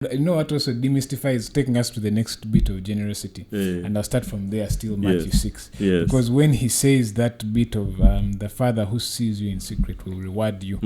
You know what also demystifies, taking us to the next bit of generosity. And I'll start from there, still Matthew 6. Yes. Because when he says that bit of the Father who sees you in secret will reward you,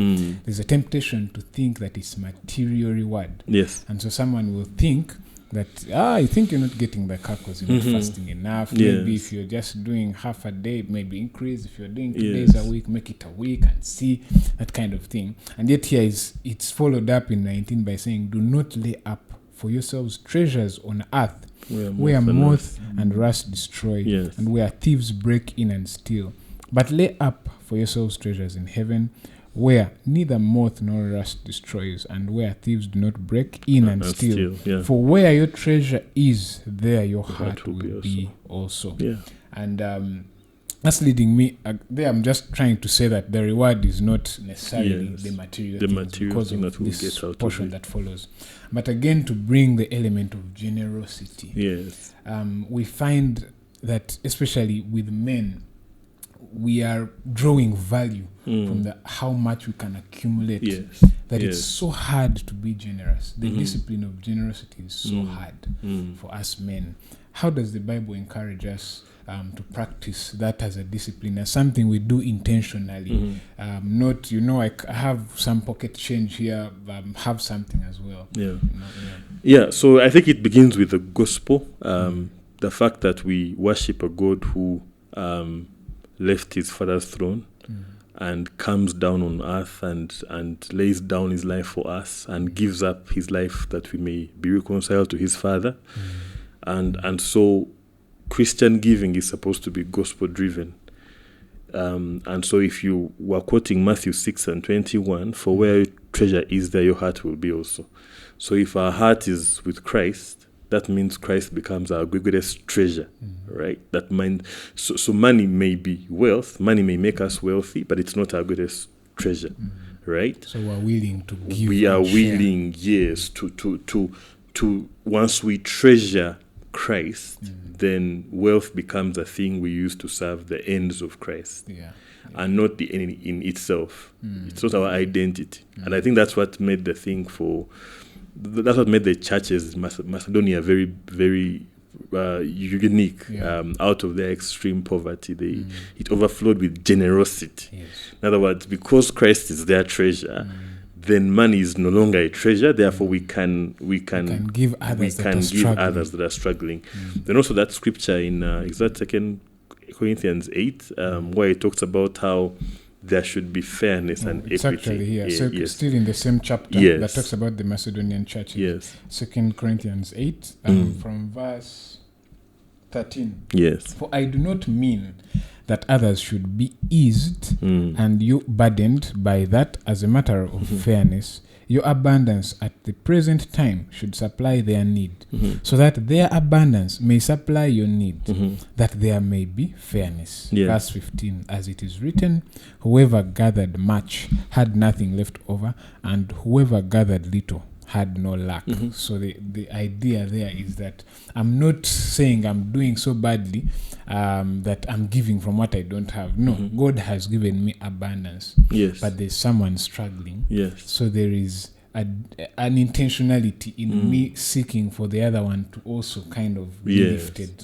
there's a temptation to think that it's material reward. Yes. And so someone will think that, I think you're not getting the car because you're not fasting enough. Maybe if you're just doing half a day, maybe increase. If you're doing 2 days a week, make it a week and see, that kind of thing. And yet here it's followed up in 19 by saying, do not lay up for yourselves treasures on earth, where moth and rust destroy, and where thieves break in and steal. But lay up for yourselves treasures in heaven, where neither moth nor rust destroys, and where thieves do not break in and steal. For where your treasure is, there your heart will be also. And that's leading me there. I'm just trying to say that the reward is not necessarily the material things, because of that this portion that follows. But again, to bring the element of generosity, we find that especially with men, we are drawing value from how much we can accumulate, that it's so hard to be generous. The discipline of generosity is so hard for us men. How does the Bible encourage us to practice that as a discipline, as something we do intentionally? Not, I have some pocket change here, have something as well. So I think it begins with the gospel, the fact that we worship a God who left his Father's throne and comes down on earth and lays down his life for us and gives up his life that we may be reconciled to his Father. And so Christian giving is supposed to be gospel driven. And so if you were quoting Matthew 6 and 21, for where your treasure is, there your heart will be also. So if our heart is with Christ, that means Christ becomes our greatest treasure, right? So money may be wealth, money may make us wealthy, but it's not our greatest treasure, right? So we're willing to give. We are willing, yes, to once we treasure Christ, then wealth becomes a thing we use to serve the ends of Christ, and not the end in itself. It's not our identity, and I think that's what made the thing that's what made the churches in Macedonia very, very unique. Out of their extreme poverty, it overflowed with generosity. In other words, because Christ is their treasure, then money is no longer a treasure. Therefore, we can give others that are struggling. Then also that scripture in is that 2 Corinthians 8, where it talks about how there should be fairness and equity. It's actually here. Still in the same chapter that talks about the Macedonian churches. 2 Corinthians 8, from verse 13. For I do not mean that others should be eased and you burdened by that. As a matter of fairness, your abundance at the present time should supply their need, so that their abundance may supply your need, that there may be fairness. Verse 15, as it is written, whoever gathered much had nothing left over, and whoever gathered little had no lack. So the idea there is that I'm not saying I'm doing so badly that I'm giving from what I don't have. No, God has given me abundance. But there's someone struggling. So there is an intentionality in me seeking for the other one to also kind of be lifted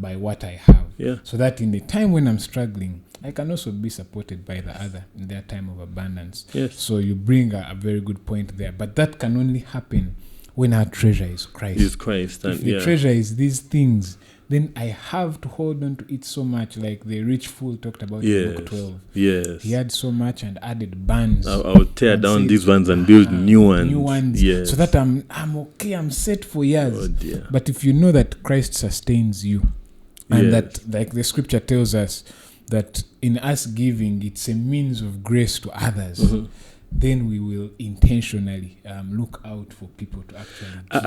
by what I have. So that in the time when I'm struggling, I can also be supported by the other in their time of abundance. So you bring a very good point there. But that can only happen when our treasure is Christ. If the treasure is these things, then I have to hold on to it so much, like the rich fool talked about in Luke 12. He had so much and added barns. I'll tear down these ones and build new ones. So that I'm okay, I'm set for years. But if you know that Christ sustains you, and that, like the scripture tells us, that in us giving, it's a means of grace to others, then we will intentionally look out for people to actually give.